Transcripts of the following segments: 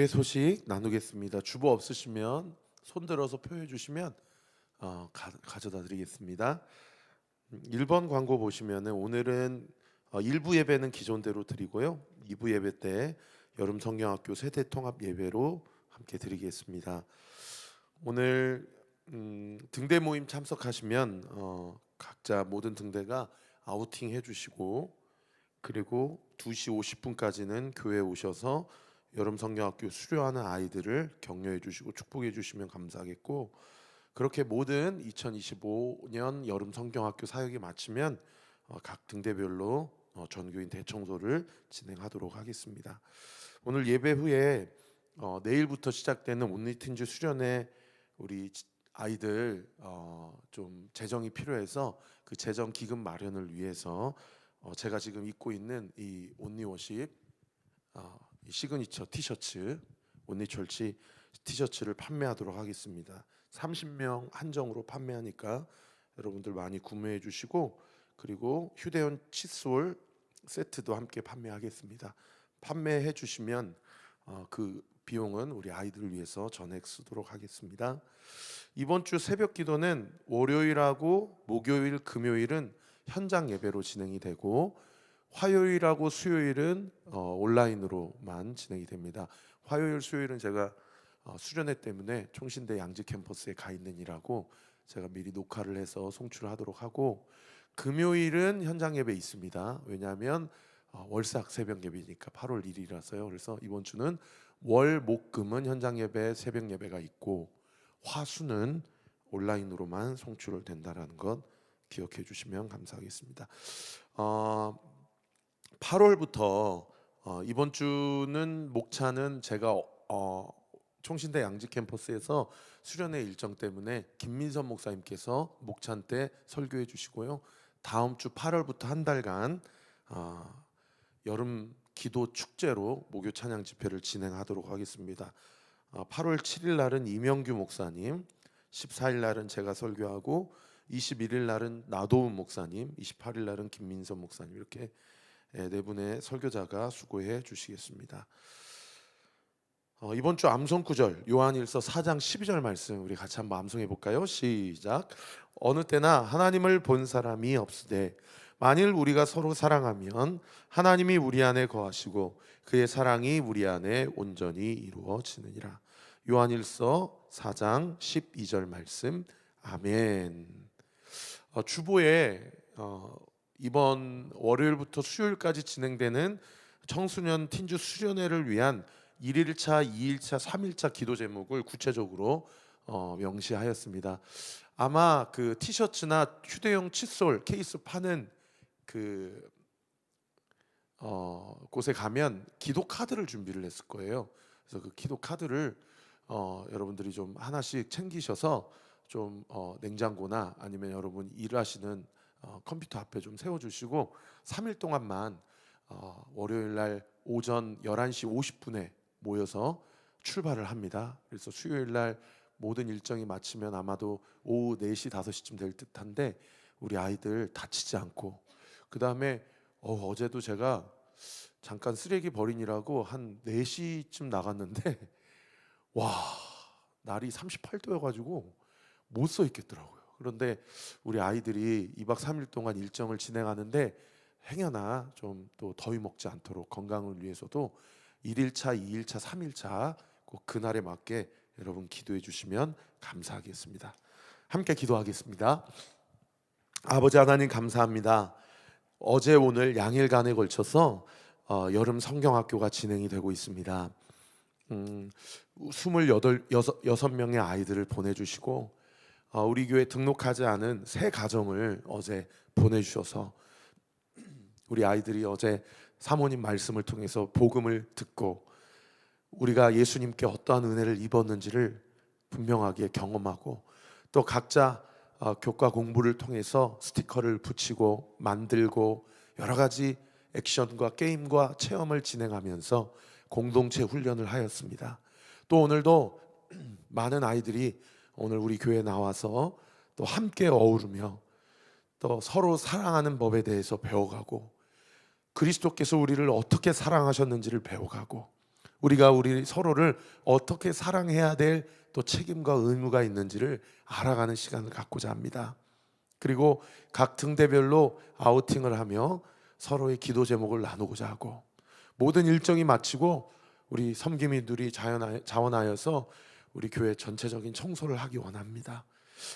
예배 소식 나누겠습니다. 주보 없으시면 손 들어서 표해 주시면 가져다 드리겠습니다. 1번 광고 보시면은 오늘은 1부 예배는 기존대로 드리고요. 2부 예배 때 여름 성경학교 세대 통합 예배로 함께 드리겠습니다. 오늘 등대 모임 참석하시면 각자 모든 등대가 아우팅 해주시고, 그리고 2시 50분까지는 교회에 오셔서 여름 성경학교 수료하는 아이들을 격려해 주시고 축복해 주시면 감사하겠고, 그렇게 모든 2025년 여름 성경학교 사역이 마치면 각 등대별로 전교인 대청소를 진행하도록 하겠습니다. 오늘 예배 후에 내일부터 시작되는 온리틴즈 수련회 우리 아이들 좀 재정이 필요해서 그 재정 기금 마련을 위해서 제가 지금 입고 있는 이 온리워십 이 시그니처 티셔츠, 온리철치 티셔츠를 판매하도록 하겠습니다. 30명 한정으로 판매하니까 여러분들 많이 구매해 주시고, 그리고 휴대용 칫솔 세트도 함께 판매하겠습니다. 판매해 주시면 그 비용은 우리 아이들을 위해서 전액 쓰도록 하겠습니다. 이번 주 새벽 기도는 월요일하고 목요일, 금요일은 현장 예배로 진행이 되고, 화요일하고 수요일은 온라인으로만 진행이 됩니다. 화요일, 수요일은 제가 수련회 때문에 총신대 양지 캠퍼스에 가 있느니라고 제가 미리 녹화를 해서 송출을 하도록 하고, 금요일은 현장 예배 있습니다. 왜냐하면 월삭 새벽 예배니까 8월 1일이라서요. 그래서 이번 주는 월, 목, 금은 현장 예배, 새벽 예배가 있고, 화수는 온라인으로만 송출 된다라는 것 기억해 주시면 감사하겠습니다. 8월부터 이번 주는 목차는 제가 총신대 양지 캠퍼스에서 수련회 일정 때문에 김민선 목사님께서 목찬 때 설교해 주시고요. 다음 주 8월부터 한 달간 여름 기도 축제로 목요 찬양 집회를 진행하도록 하겠습니다. 8월 7일 날은 이명규 목사님, 14일 날은 제가 설교하고, 21일 날은 나도훈 목사님, 28일 날은 김민선 목사님, 이렇게 네 분의 설교자가 수고해 주시겠습니다. 이번 주 암송 구절 요한일서 4장 12절 말씀 우리 같이 한번 암송해 볼까요? 시작. 어느 때나 하나님을 본 사람이 없으되 만일 우리가 서로 사랑하면 하나님이 우리 안에 거하시고 그의 사랑이 우리 안에 온전히 이루어지느니라. 요한일서 4장 12절 말씀. 아멘. 주보에 이번 월요일부터 수요일까지 진행되는 청소년 틴즈 수련회를 위한 1일차, 2일차, 3일차 기도 제목을 구체적으로 명시하였습니다. 아마 그 티셔츠나 휴대용 칫솔 케이스 파는 그 곳에 가면 기도 카드를 준비를 했을 거예요. 그래서 그 기도 카드를 여러분들이 좀 하나씩 챙기셔서 좀 냉장고나 아니면 여러분 일하시는 컴퓨터 앞에 좀 세워주시고 3일 동안만 월요일 날 오전 11시 50분에 모여서 출발을 합니다. 그래서 수요일 날 모든 일정이 마치면 아마도 오후 4시 5시쯤 될 듯한데, 우리 아이들 다치지 않고, 그 다음에 어제도 제가 잠깐 쓰레기 버리느라고 한 4시쯤 나갔는데 와, 날이 38도여가지고 못 서 있겠더라고요. 그런데 우리 아이들이 2박 3일 동안 일정을 진행하는데 행여나 좀 또 더위 먹지 않도록 건강을 위해서도 1일차, 2일차, 3일차 꼭 그날에 맞게 여러분 기도해 주시면 감사하겠습니다. 함께 기도하겠습니다. 아버지 하나님 감사합니다. 어제 오늘 양일간에 걸쳐서 여름 성경학교가 진행이 되고 있습니다. 26명의 아이들을 보내주시고 우리 교회 등록하지 않은 새 가정을 어제 보내주셔서 우리 아이들이 어제 사모님 말씀을 통해서 복음을 듣고 우리가 예수님께 어떠한 은혜를 입었는지를 분명하게 경험하고, 또 각자 교과 공부를 통해서 스티커를 붙이고 만들고 여러 가지 액션과 게임과 체험을 진행하면서 공동체 훈련을 하였습니다. 또 오늘도 많은 아이들이 오늘 우리 교회에 나와서 또 함께 어우르며 또 서로 사랑하는 법에 대해서 배워가고, 그리스도께서 우리를 어떻게 사랑하셨는지를 배워가고, 우리가 우리 서로를 어떻게 사랑해야 될 또 책임과 의무가 있는지를 알아가는 시간을 갖고자 합니다. 그리고 각 등대별로 아우팅을 하며 서로의 기도 제목을 나누고자 하고, 모든 일정이 마치고 우리 섬김이들이 자원하여서 우리 교회 전체적인 청소를 하기 원합니다.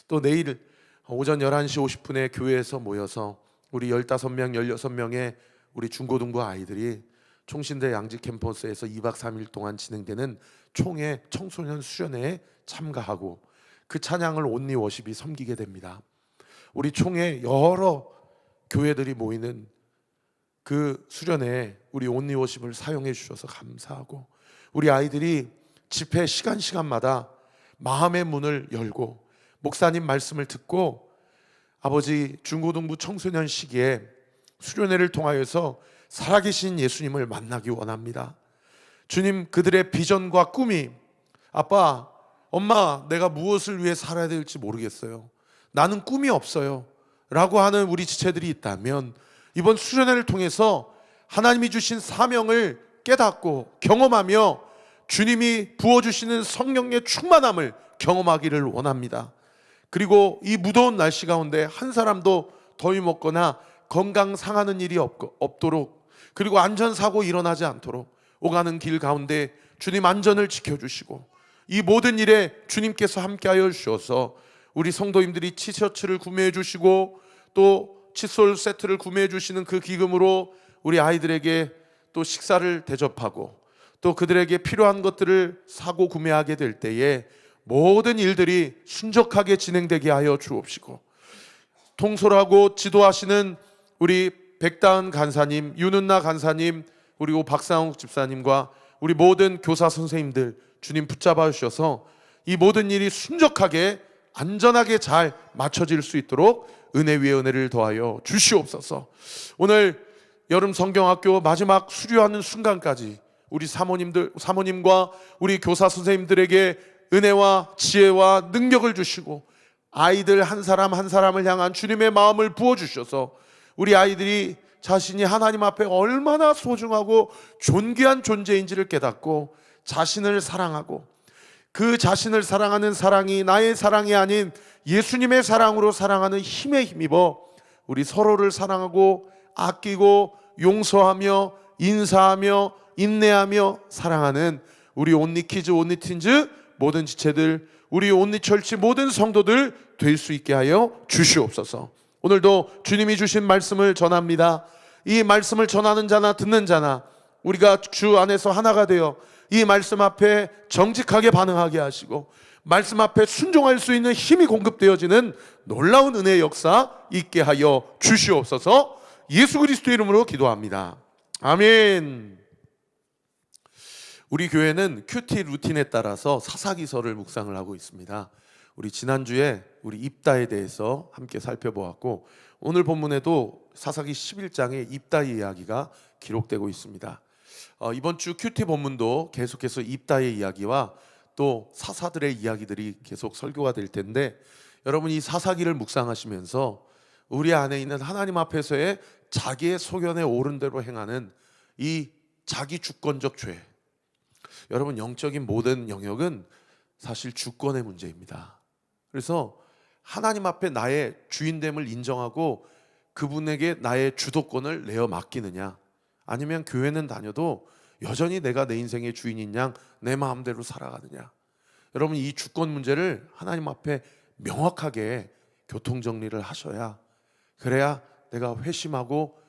또 내일 오전 11시 50분에 교회에서 모여서 우리 15명, 16명의 우리 중고등부 아이들이 총신대 양지 캠퍼스에서 2박 3일 동안 진행되는 총회 청소년 수련회에 참가하고 그 찬양을 온리 워십이 섬기게 됩니다. 우리 총회 여러 교회들이 모이는 그 수련회에 우리 온리 워십을 사용해 주셔서 감사하고, 우리 아이들이 집회 시간마다 마음의 문을 열고 목사님 말씀을 듣고 아버지 중고등부 청소년 시기에 수련회를 통하여서 살아계신 예수님을 만나기 원합니다. 주님, 그들의 비전과 꿈이 아빠, 엄마, 내가 무엇을 위해 살아야 될지 모르겠어요, 나는 꿈이 없어요 라고 하는 우리 지체들이 있다면 이번 수련회를 통해서 하나님이 주신 사명을 깨닫고 경험하며 주님이 부어주시는 성령의 충만함을 경험하기를 원합니다. 그리고 이 무더운 날씨 가운데 한 사람도 더위 먹거나 건강 상하는 일이 없도록, 그리고 안전사고 일어나지 않도록 오가는 길 가운데 주님 안전을 지켜주시고 이 모든 일에 주님께서 함께하여 주셔서 우리 성도님들이 티셔츠를 구매해 주시고 또 칫솔 세트를 구매해 주시는 그 기금으로 우리 아이들에게 또 식사를 대접하고 또 그들에게 필요한 것들을 사고 구매하게 될 때에 모든 일들이 순적하게 진행되게 하여 주옵시고, 통솔하고 지도하시는 우리 백다은 간사님, 윤은나 간사님, 그리고 박상욱 집사님과 우리 모든 교사 선생님들 주님 붙잡아 주셔서 이 모든 일이 순적하게 안전하게 잘 맞춰질 수 있도록 은혜 위에 은혜를 더하여 주시옵소서. 오늘 여름 성경학교 마지막 수료하는 순간까지 우리 사모님과 우리 교사 선생님들에게 은혜와 지혜와 능력을 주시고 아이들 한 사람 한 사람을 향한 주님의 마음을 부어주셔서 우리 아이들이 자신이 하나님 앞에 얼마나 소중하고 존귀한 존재인지를 깨닫고 자신을 사랑하고 그 자신을 사랑하는 사랑이 나의 사랑이 아닌 예수님의 사랑으로 사랑하는 힘에 힘입어 우리 서로를 사랑하고 아끼고 용서하며 인사하며 인내하며 사랑하는 우리 온리키즈 온리틴즈 모든 지체들, 우리 온리철치 모든 성도들 될 수 있게 하여 주시옵소서. 오늘도 주님이 주신 말씀을 전합니다. 이 말씀을 전하는 자나 듣는 자나 우리가 주 안에서 하나가 되어 이 말씀 앞에 정직하게 반응하게 하시고 말씀 앞에 순종할 수 있는 힘이 공급되어지는 놀라운 은혜의 역사 있게 하여 주시옵소서. 예수 그리스도 이름으로 기도합니다. 아멘. 우리 교회는 큐티 루틴에 따라서 사사기서를 묵상을 하고 있습니다. 우리 지난주에 우리 입다에 대해서 함께 살펴보았고 오늘 본문에도 사사기 11장에 입다의 이야기가 기록되고 있습니다. 이번 주 큐티 본문도 계속해서 입다의 이야기와 또 사사들의 이야기들이 계속 설교가 될 텐데, 여러분 이 사사기를 묵상하시면서 우리 안에 있는 하나님 앞에서의 자기의 소견에 옳은 대로 행하는 이 자기 주권적 죄, 여러분 영적인 모든 영역은 사실 주권의 문제입니다. 그래서 하나님 앞에 나의 주인됨을 인정하고 그분에게 나의 주도권을 내어 맡기느냐, 아니면 교회는 다녀도 여전히 내가 내 인생의 주인인 양 내 마음대로 살아가느냐. 여러분 이 주권 문제를 하나님 앞에 명확하게 교통정리를 하셔야, 그래야 내가 회심하고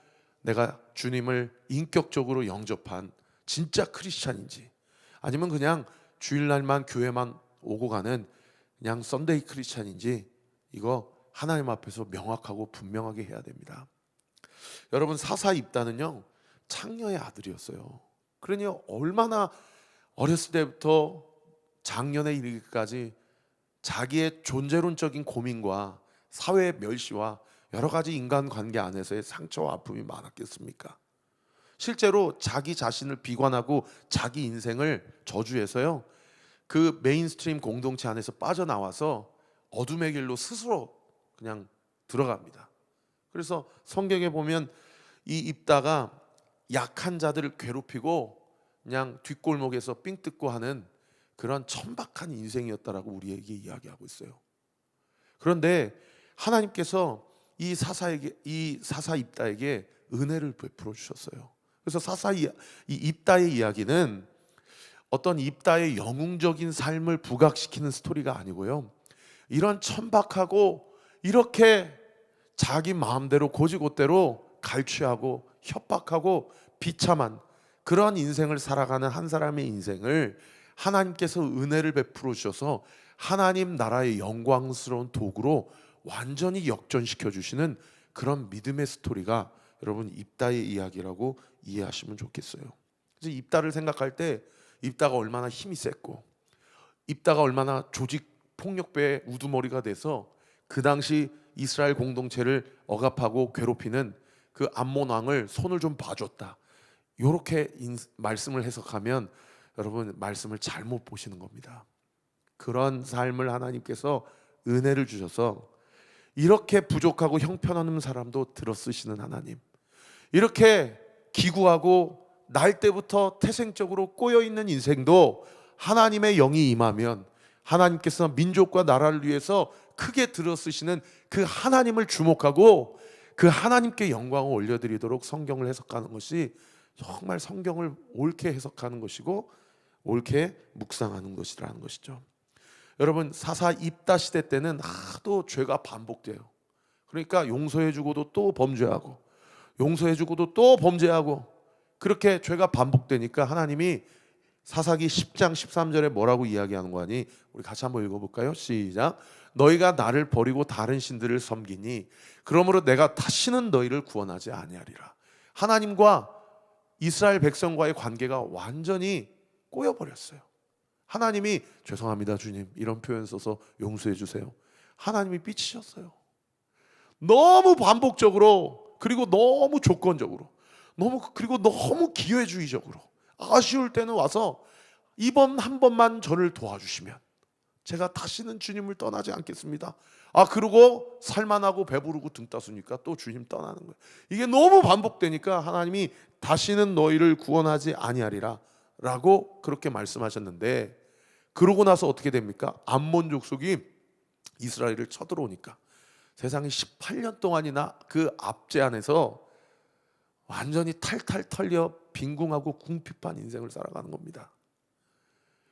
내가 주님을 인격적으로 영접한 진짜 크리스찬인지, 아니면 그냥 주일날만 교회만 오고 가는 그냥 썬데이 크리스찬인지, 이거 하나님 앞에서 명확하고 분명하게 해야 됩니다. 여러분 사사 입다는요 창녀의 아들이었어요. 그러니 얼마나 어렸을 때부터 장년에 이르기까지 자기의 존재론적인 고민과 사회의 멸시와 여러 가지 인간관계 안에서의 상처와 아픔이 많았겠습니까? 실제로 자기 자신을 비관하고 자기 인생을 저주해서요 그 메인스트림 공동체 안에서 빠져나와서 어둠의 길로 스스로 그냥 들어갑니다. 그래서 성경에 보면 이 입다가 약한 자들을 괴롭히고 그냥 뒷골목에서 삥 뜯고 하는 그런 천박한 인생이었다라고 우리에게 이야기하고 있어요. 그런데 하나님께서 이 사사 입다에게 은혜를 베풀어 주셨어요. 그래서 이 입다의 이야기는 어떤 입다의 영웅적인 삶을 부각시키는 스토리가 아니고요, 이런 천박하고 이렇게 자기 마음대로 고지곳대로 갈취하고 협박하고 비참한 그런 인생을 살아가는 한 사람의 인생을 하나님께서 은혜를 베풀어 주셔서 하나님 나라의 영광스러운 도구로 완전히 역전시켜 주시는 그런 믿음의 스토리가 여러분 입다의 이야기라고 이해하시면 좋겠어요. 그래서 입다를 생각할 때 입다가 얼마나 힘이 셌고 입다가 얼마나 조직 폭력배의 우두머리가 돼서 그 당시 이스라엘 공동체를 억압하고 괴롭히는 그 암몬 왕을 손을 좀 봐줬다, 이렇게 말씀을 해석하면 여러분 말씀을 잘못 보시는 겁니다. 그런 삶을 하나님께서 은혜를 주셔서 이렇게 부족하고 형편없는 사람도 들어쓰시는 하나님, 이렇게 기구하고 날 때부터 태생적으로 꼬여있는 인생도 하나님의 영이 임하면 하나님께서 민족과 나라를 위해서 크게 들어쓰시는 그 하나님을 주목하고 그 하나님께 영광을 올려드리도록 성경을 해석하는 것이 정말 성경을 옳게 해석하는 것이고 옳게 묵상하는 것이라는 것이죠. 여러분 사사 입다 시대 때는 하도 죄가 반복돼요. 그러니까 용서해주고도 또 범죄하고 용서해주고도 또 범죄하고 그렇게 죄가 반복되니까 하나님이 사사기 10장 13절에 뭐라고 이야기하는 거 아니? 우리 같이 한번 읽어볼까요? 시작. 너희가 나를 버리고 다른 신들을 섬기니 그러므로 내가 다시는 너희를 구원하지 아니하리라. 하나님과 이스라엘 백성과의 관계가 완전히 꼬여버렸어요. 하나님이 죄송합니다 주님 이런 표현 써서 용서해 주세요. 하나님이 삐치셨어요. 너무 반복적으로, 그리고 너무 조건적으로, 그리고 너무 기회주의적으로, 아쉬울 때는 와서 이번 한 번만 저를 도와주시면 제가 다시는 주님을 떠나지 않겠습니다. 그러고 살만하고 배부르고 등 따수니까 또 주님 떠나는 거예요. 이게 너무 반복되니까 하나님이 다시는 너희를 구원하지 아니하리라 라고 그렇게 말씀하셨는데, 그러고 나서 어떻게 됩니까? 암몬 족속이 이스라엘을 쳐들어오니까 세상에 18년 동안이나 그 압제 안에서 완전히 탈탈 털려 빈궁하고 궁핍한 인생을 살아가는 겁니다.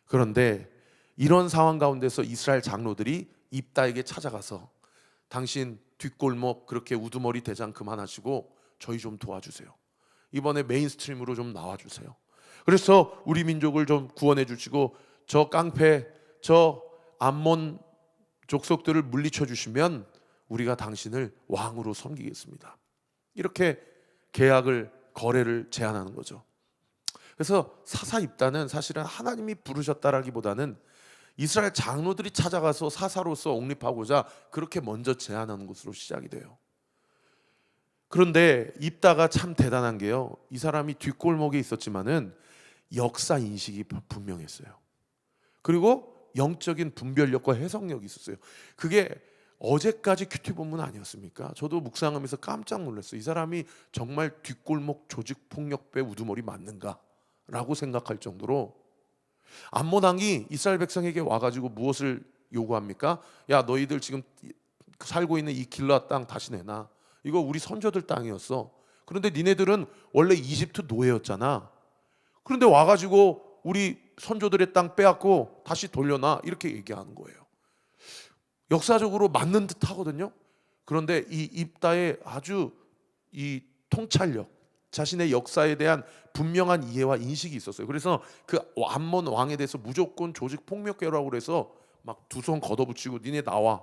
그런데 이런 상황 가운데서 이스라엘 장로들이 입다에게 찾아가서 당신 뒷골목 그렇게 우두머리 대장 그만하시고 저희 좀 도와주세요. 이번에 메인스트림으로 좀 나와주세요. 그래서 우리 민족을 좀 구원해 주시고 저 깡패 저 암몬 족속들을 물리쳐 주시면 우리가 당신을 왕으로 섬기겠습니다. 이렇게 거래를 제안하는 거죠. 그래서 사사 입다는 사실은 하나님이 부르셨다라기보다는 이스라엘 장로들이 찾아가서 사사로서 옹립하고자 그렇게 먼저 제안하는 것으로 시작이 돼요. 그런데 입다가 참 대단한 게요, 이 사람이 뒷골목에 있었지만은 역사 인식이 분명했어요. 그리고 영적인 분별력과 해석력이 있었어요. 그게 어제까지 큐티 본문 아니었습니까? 저도 묵상하면서 깜짝 놀랐어요. 이 사람이 정말 뒷골목 조직폭력배 우두머리 맞는가? 라고 생각할 정도로 암몬 왕이 이스라엘 백성에게 와가지고 무엇을 요구합니까? 야 너희들 지금 살고 있는 이 길라 땅 다시 내놔. 이거 우리 선조들 땅이었어. 그런데 니네들은 원래 이집트 노예였잖아. 그런데 와가지고 우리 선조들의 땅 빼앗고 다시 돌려놔, 이렇게 얘기하는 거예요. 역사적으로 맞는 듯 하거든요. 그런데 이 입다의 아주 이 통찰력, 자신의 역사에 대한 분명한 이해와 인식이 있었어요. 그래서 그 암몬 왕에 대해서 무조건 조직 폭력배라고 그래서 막 두 손 걷어붙이고 니네 나와.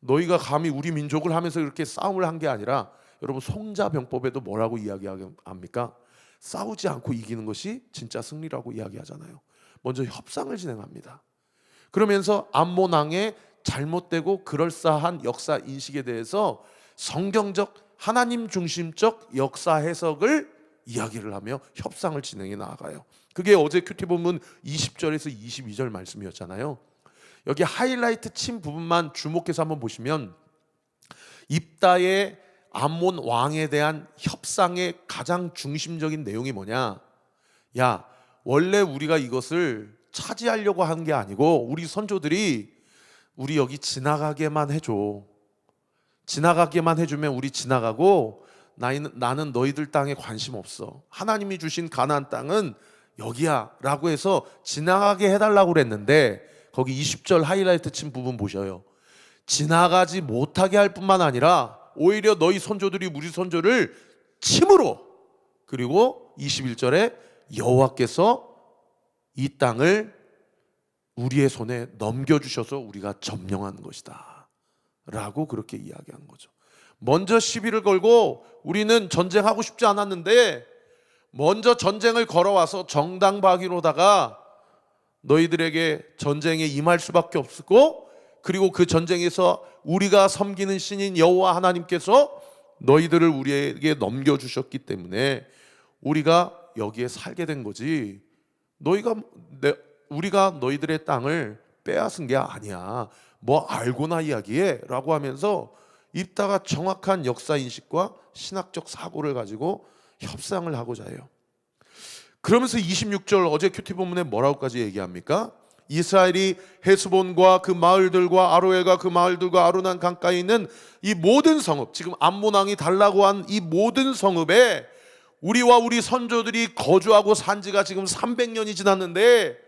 너희가 감히 우리 민족을 하면서 이렇게 싸움을 한 게 아니라, 여러분 송자병법에도 뭐라고 이야기합니까? 싸우지 않고 이기는 것이 진짜 승리라고 이야기하잖아요. 먼저 협상을 진행합니다. 그러면서 암몬 왕의 잘못되고 그럴싸한 역사 인식에 대해서 성경적 하나님 중심적 역사 해석을 이야기를 하며 협상을 진행해 나가요. 그게 어제 큐티 본문 20절에서 22절 말씀이었잖아요. 여기 하이라이트 친 부분만 주목해서 한번 보시면 입다의 암몬 왕에 대한 협상의 가장 중심적인 내용이 뭐냐? 야, 원래 우리가 이것을 차지하려고 한 게 아니고 우리 선조들이 우리 여기 지나가게만 해줘. 지나가게만 해주면 우리 지나가고 나는 너희들 땅에 관심 없어. 하나님이 주신 가나안 땅은 여기야 라고 해서 지나가게 해달라고 그랬는데 거기 20절 하이라이트 친 부분 보셔요. 지나가지 못하게 할 뿐만 아니라 오히려 너희 선조들이 우리 선조를 침으로, 그리고 21절에 여호와께서 이 땅을 우리의 손에 넘겨주셔서 우리가 점령한 것이다 라고 그렇게 이야기한 거죠. 먼저 시비를 걸고 우리는 전쟁하고 싶지 않았는데 먼저 전쟁을 걸어와서 정당방위로다가 너희들에게 전쟁에 임할 수밖에 없었고, 그리고 그 전쟁에서 우리가 섬기는 신인 여호와 하나님께서 너희들을 우리에게 넘겨주셨기 때문에 우리가 여기에 살게 된 거지, 우리가 너희들의 땅을 빼앗은 게 아니야. 뭐 알고나 이야기해 라고 하면서 입다가 정확한 역사인식과 신학적 사고를 가지고 협상을 하고자 해요. 그러면서 26절 어제 큐티 본문에 뭐라고까지 얘기합니까? 이스라엘이 헤스본과 그 마을들과 아로엘과 그 마을들과 아르논 강가에 있는 이 모든 성읍, 지금 암몬 왕이 달라고 한 이 모든 성읍에 우리와 우리 선조들이 거주하고 산 지가 지금 300년이 지났는데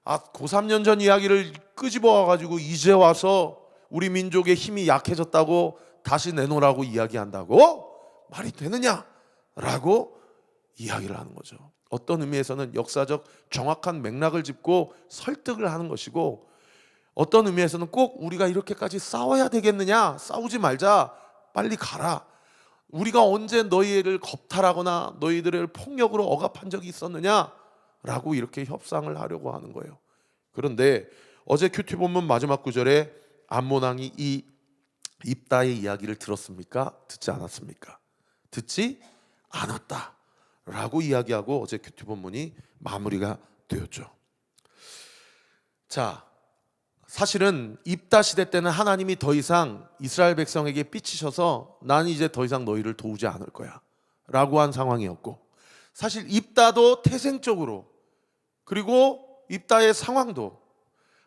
고3년 전 이야기를 끄집어 와가지고 이제 와서 우리 민족의 힘이 약해졌다고 다시 내놓으라고 이야기한다고? 말이 되느냐라고 이야기를 하는 거죠. 어떤 의미에서는 역사적 정확한 맥락을 짚고 설득을 하는 것이고, 어떤 의미에서는 꼭 우리가 이렇게까지 싸워야 되겠느냐, 싸우지 말자, 빨리 가라, 우리가 언제 너희를 겁탈하거나 너희들을 폭력으로 억압한 적이 있었느냐 라고 이렇게 협상을 하려고 하는 거예요. 그런데 어제 큐티 본문 마지막 구절에 암몬 왕이 이 입다의 이야기를 들었습니까? 듣지 않았습니까? 듣지 않았다 라고 이야기하고 어제 큐티 본문이 마무리가 되었죠. 자, 사실은 입다 시대 때는 하나님이 더 이상 이스라엘 백성에게 삐치셔서 나는 이제 더 이상 너희를 도우지 않을 거야 라고 한 상황이었고, 사실 입다도 태생적으로, 그리고 입다의 상황도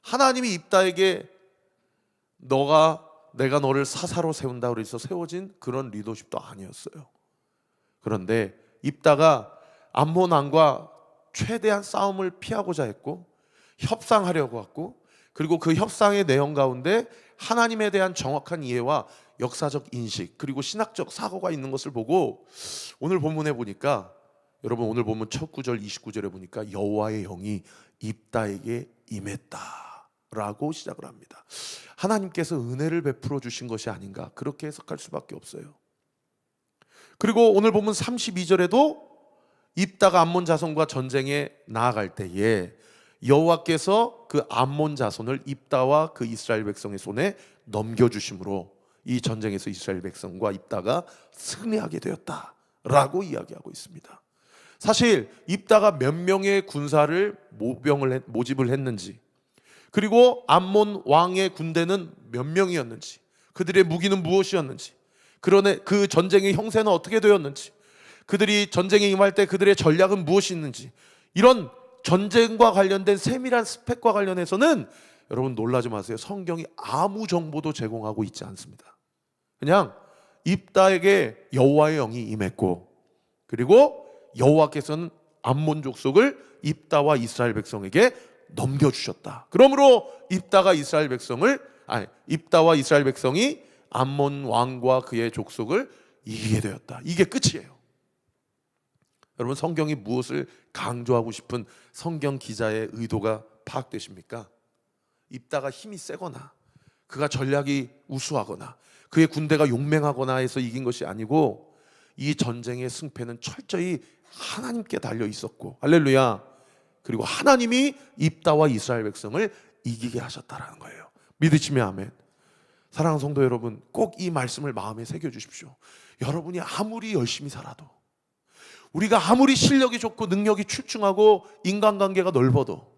하나님이 입다에게 내가 너를 사사로 세운다 그래서 세워진 그런 리더십도 아니었어요. 그런데 입다가 암몬 왕과 최대한 싸움을 피하고자 했고 협상하려고 했고, 그리고 그 협상의 내용 가운데 하나님에 대한 정확한 이해와 역사적 인식, 그리고 신학적 사고가 있는 것을 보고 오늘 본문에 보니까, 여러분 오늘 본문 첫 구절 29절에 보니까 여호와의 영이 입다에게 임했다라고 시작을 합니다. 하나님께서 은혜를 베풀어 주신 것이 아닌가, 그렇게 해석할 수밖에 없어요. 그리고 오늘 본문 32절에도 입다가 암몬 자손과 전쟁에 나아갈 때에 여호와께서 그 암몬 자손을 입다와 그 이스라엘 백성의 손에 넘겨주심으로 이 전쟁에서 이스라엘 백성과 입다가 승리하게 되었다라고 이야기하고 있습니다. 사실 입다가 몇 명의 군사를 모집을 했는지, 그리고 암몬 왕의 군대는 몇 명이었는지, 그들의 무기는 무엇이었는지, 그러네 그 전쟁의 형세는 어떻게 되었는지, 그들이 전쟁에 임할 때 그들의 전략은 무엇이 있는지, 이런 전쟁과 관련된 세밀한 스펙과 관련해서는 여러분 놀라지 마세요. 성경이 아무 정보도 제공하고 있지 않습니다. 그냥 입다에게 여호와의 영이 임했고, 그리고 여호와께서는 암몬 족속을 입다와 이스라엘 백성에게 넘겨주셨다. 그러므로 입다와 이스라엘 백성이 암몬 왕과 그의 족속을 이기게 되었다. 이게 끝이에요. 여러분 성경이 무엇을 강조하고 싶은 성경 기자의 의도가 파악되십니까? 입다가 힘이 세거나 그가 전략이 우수하거나 그의 군대가 용맹하거나 해서 이긴 것이 아니고, 이 전쟁의 승패는 철저히 하나님께 달려 있었고, 할렐루야, 그리고 하나님이 입다와 이스라엘 백성을 이기게 하셨다라는 거예요. 믿으시면 아멘. 사랑하는 성도 여러분, 꼭 이 말씀을 마음에 새겨주십시오. 여러분이 아무리 열심히 살아도, 우리가 아무리 실력이 좋고 능력이 출중하고 인간관계가 넓어도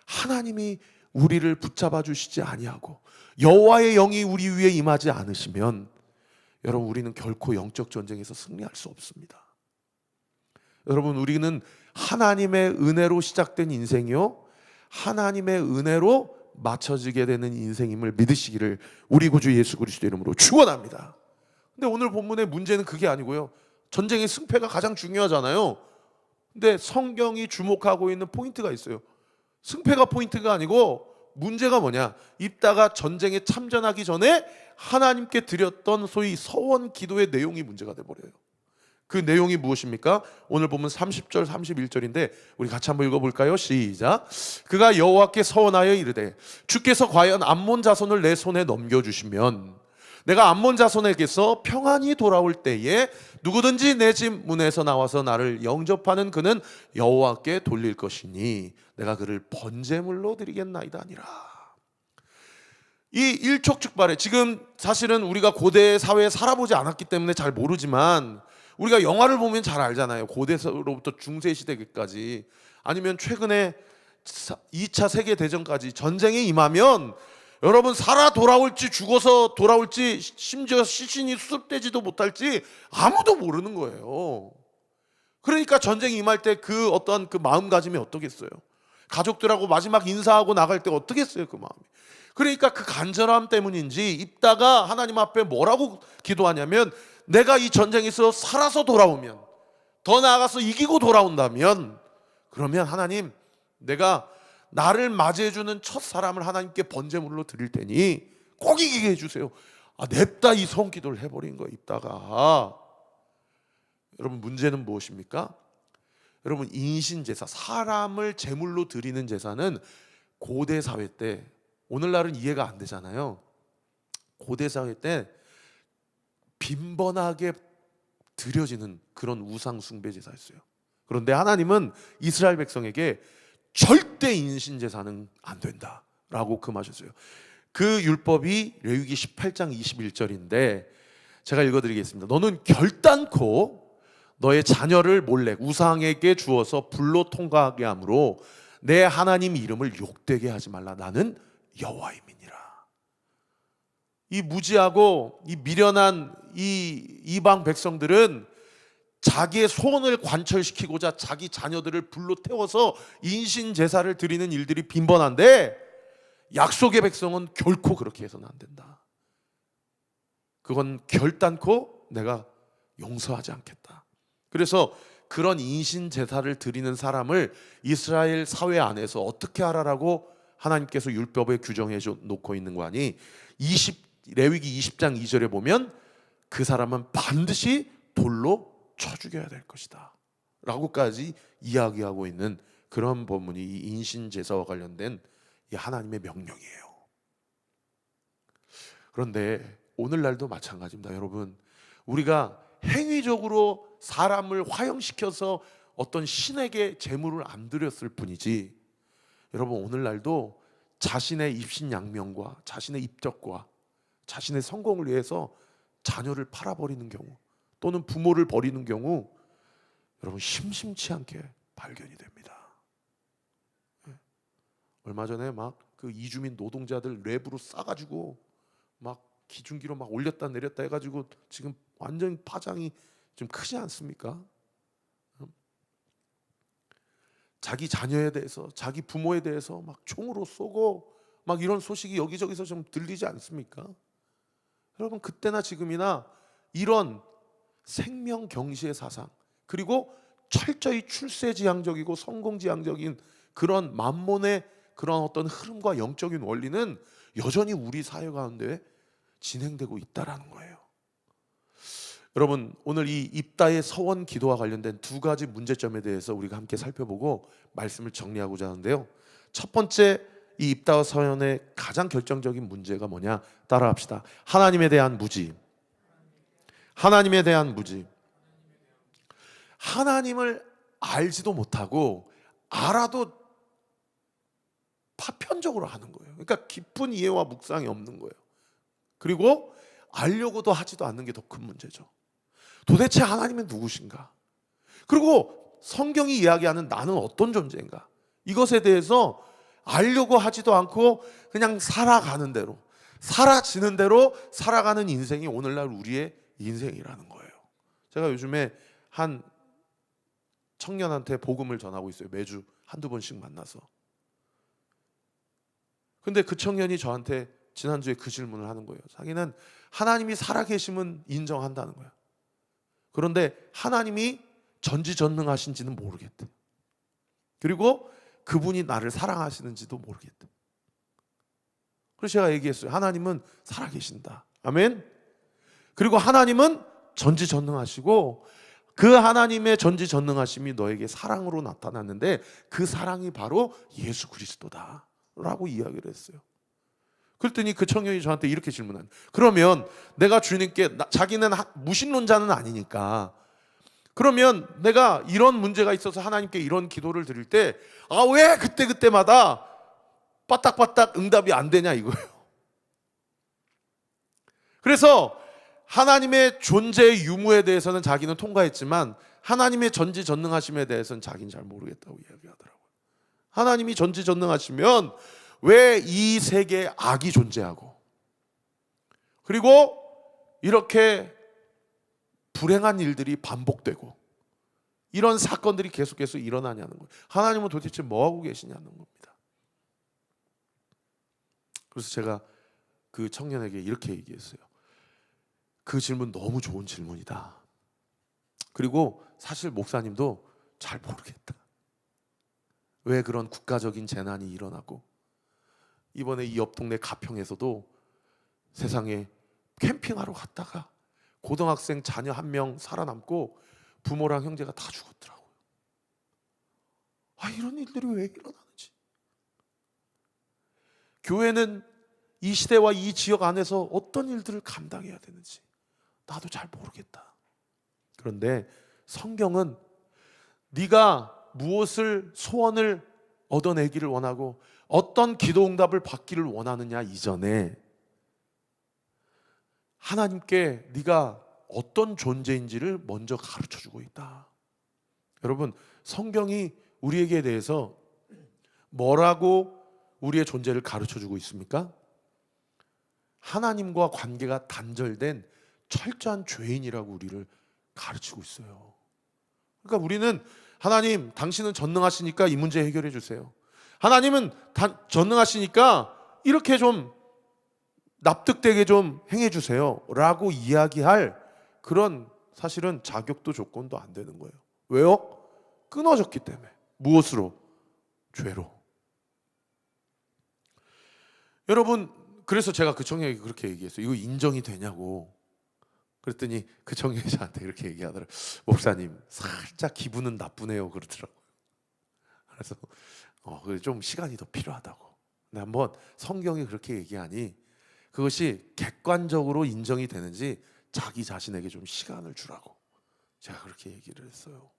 하나님이 우리를 붙잡아 주시지 아니하고 여호와의 영이 우리 위에 임하지 않으시면 여러분 우리는 결코 영적 전쟁에서 승리할 수 없습니다. 여러분 우리는 하나님의 은혜로 시작된 인생이요, 하나님의 은혜로 맞춰지게 되는 인생임을 믿으시기를 우리 구주 예수 그리스도 이름으로 축원합니다. 근데 오늘 본문의 문제는 그게 아니고요, 전쟁의 승패가 가장 중요하잖아요. 근데 성경이 주목하고 있는 포인트가 있어요. 승패가 포인트가 아니고 문제가 뭐냐, 입다가 전쟁에 참전하기 전에 하나님께 드렸던 소위 서원 기도의 내용이 문제가 돼버려요. 그 내용이 무엇입니까? 오늘 보면 30절 31절인데 우리 같이 한번 읽어볼까요? 시작. 그가 여호와께 서원하여 이르되 주께서 과연 암몬 자손을 내 손에 넘겨주시면 내가 암몬 자손에게서 평안히 돌아올 때에 누구든지 내 집 문에서 나와서 나를 영접하는 그는 여호와께 돌릴 것이니 내가 그를 번제물로 드리겠나이다 아니라. 이 일촉즉발에, 지금 사실은 우리가 고대 사회에 살아보지 않았기 때문에 잘 모르지만 우리가 영화를 보면 잘 알잖아요. 고대로부터 중세시대까지, 아니면 최근에 2차 세계대전까지 전쟁에 임하면 여러분, 살아 돌아올지 죽어서 돌아올지 심지어 시신이 수습되지도 못할지 아무도 모르는 거예요. 그러니까 전쟁에 임할 때 그 어떤 그 마음가짐이 어떻겠어요? 가족들하고 마지막 인사하고 나갈 때 어떻겠어요, 그 마음이. 그러니까 그 간절함 때문인지 입다가 하나님 앞에 뭐라고 기도하냐면, 내가 이 전쟁에서 살아서 돌아오면, 더 나아가서 이기고 돌아온다면, 그러면 하나님, 내가 나를 맞이해주는 첫 사람을 하나님께 번제물로 드릴 테니 꼭 이기게 해주세요. 냅다 이 성기도를 해버린 거예요, 입다가. 여러분, 문제는 무엇입니까? 여러분, 인신제사, 사람을 제물로 드리는 제사는 고대 사회 때, 오늘날은 이해가 안 되잖아요. 고대 사회 때 빈번하게 드려지는 그런 우상 숭배 제사였어요. 그런데 하나님은 이스라엘 백성에게 절대 인신제사는 안 된다라고 금하셨어요. 그 율법이 레위기 18장 21절인데 제가 읽어드리겠습니다. 너는 결단코 너의 자녀를 몰래 우상에게 주어서 불로 통과하게 함으로 내 하나님 이름을 욕되게 하지 말라. 나는 여호와임이니라. 이 무지하고 이 미련한 이 이방 백성들은 자기의 소원을 관철시키고자 자기 자녀들을 불로 태워서 인신 제사를 드리는 일들이 빈번한데, 약속의 백성은 결코 그렇게 해서는 안 된다. 그건 결단코 내가 용서하지 않겠다. 그래서 그런 인신 제사를 드리는 사람을 이스라엘 사회 안에서 어떻게 하라라고 하나님께서 율법에 규정해 놓고 있는 거 아니? 레위기 20장 2절에 보면 그 사람은 반드시 돌로 쳐 죽여야 될 것이다 라고까지 이야기하고 있는 그런 본문이 이 인신제사와 관련된 이 하나님의 명령이에요. 그런데 오늘날도 마찬가지입니다. 여러분, 우리가 행위적으로 사람을 화형시켜서 어떤 신에게 제물을 안 드렸을 뿐이지, 여러분, 오늘날도 자신의 입신양명과 자신의 입적과 자신의 성공을 위해서 자녀를 팔아버리는 경우, 또는 부모를 버리는 경우 여러분 심심치 않게 발견이 됩니다. 얼마 전에 막 그 이주민 노동자들 랩으로 싸가지고 막 기중기로 막 올렸다 내렸다 해가지고 지금 완전 파장이 좀 크지 않습니까? 자기 자녀에 대해서, 자기 부모에 대해서 막 총으로 쏘고 막 이런 소식이 여기저기서 좀 들리지 않습니까? 여러분, 그때나 지금이나 이런 생명 경시의 사상, 그리고 철저히 출세지향적이고 성공지향적인 그런 만몬의 그런 어떤 흐름과 영적인 원리는 여전히 우리 사회 가운데 진행되고 있다라는 거예요. 여러분, 오늘 이 입다의 서원 기도와 관련된 두 가지 문제점에 대해서 우리가 함께 살펴보고 말씀을 정리하고자 하는데요. 첫 번째, 이 입다와 서원의 가장 결정적인 문제가 뭐냐? 따라합시다. 하나님에 대한 무지. 하나님에 대한 무지. 하나님을 알지도 못하고 알아도 파편적으로 하는 거예요. 그러니까 깊은 이해와 묵상이 없는 거예요. 그리고 알려고도 하지도 않는 게 더 큰 문제죠. 도대체 하나님은 누구신가? 그리고 성경이 이야기하는 나는 어떤 존재인가? 이것에 대해서 알려고 하지도 않고 그냥 살아가는 대로, 사라지는 대로 살아가는 인생이 오늘날 우리의 인생이라는 거예요. 제가 요즘에 한 청년한테 복음을 전하고 있어요. 매주 한두 번씩 만나서. 근데 그 청년이 저한테 지난주에 그 질문을 하는 거예요. 자기는 하나님이 살아계심은 인정한다는 거예요. 그런데 하나님이 전지전능하신지는 모르겠대. 그리고 그분이 나를 사랑하시는지도 모르겠대. 그래서 제가 얘기했어요. 하나님은 살아계신다. 아멘. 그리고 하나님은 전지전능하시고 그 하나님의 전지전능하심이 너에게 사랑으로 나타났는데 그 사랑이 바로 예수 그리스도다 라고 이야기를 했어요. 그랬더니 그 청년이 저한테 이렇게 질문한, 그러면 내가 주님께, 자기는 무신론자는 아니니까, 그러면 내가 이런 문제가 있어서 하나님께 이런 기도를 드릴 때 왜 그때마다 빠딱빠딱 응답이 안 되냐 이거예요. 그래서 하나님의 존재의 유무에 대해서는 자기는 통과했지만 하나님의 전지전능하심에 대해서는 자기는 잘 모르겠다고 이야기하더라고요. 하나님이 전지전능하시면 왜 이 세계에 악이 존재하고 그리고 이렇게 불행한 일들이 반복되고 이런 사건들이 계속해서 일어나냐는 거예요. 하나님은 도대체 뭐하고 계시냐는 겁니다. 그래서 제가 그 청년에게 이렇게 얘기했어요. 그 질문 너무 좋은 질문이다. 그리고 사실 목사님도 잘 모르겠다. 왜 그런 국가적인 재난이 일어나고 이번에 이 옆 동네 가평에서도 세상에 캠핑하러 갔다가 고등학생 자녀 한 명 살아남고 부모랑 형제가 다 죽었더라고요. 이런 일들이 왜 일어나는지. 교회는 이 시대와 이 지역 안에서 어떤 일들을 감당해야 되는지 나도 잘 모르겠다. 그런데 성경은 네가 무엇을 소원을 얻어내기를 원하고 어떤 기도 응답을 받기를 원하느냐 이전에 하나님께 네가 어떤 존재인지를 먼저 가르쳐주고 있다. 여러분, 성경이 우리에게 대해서 뭐라고 우리의 존재를 가르쳐주고 있습니까? 하나님과 관계가 단절된 철저한 죄인이라고 우리를 가르치고 있어요. 그러니까 우리는 하나님, 당신은 전능하시니까 이 문제 해결해 주세요. 하나님은 전능하시니까 이렇게 좀 납득되게 좀 행해 주세요 라고 이야기할 그런 사실은 자격도 조건도 안 되는 거예요. 왜요? 끊어졌기 때문에. 무엇으로? 죄로. 여러분, 그래서 제가 그 청년에게 그렇게 얘기했어요. 이거 인정이 되냐고. 그랬더니 그 청년이 저한테 이렇게 얘기하더라고요. 목사님, 살짝 기분은 나쁘네요 그러더라고요. 그래서 좀 시간이 더 필요하다고. 근데 한번 성경이 그렇게 얘기하니 그것이 객관적으로 인정이 되는지 자기 자신에게 좀 시간을 주라고 제가 그렇게 얘기를 했어요.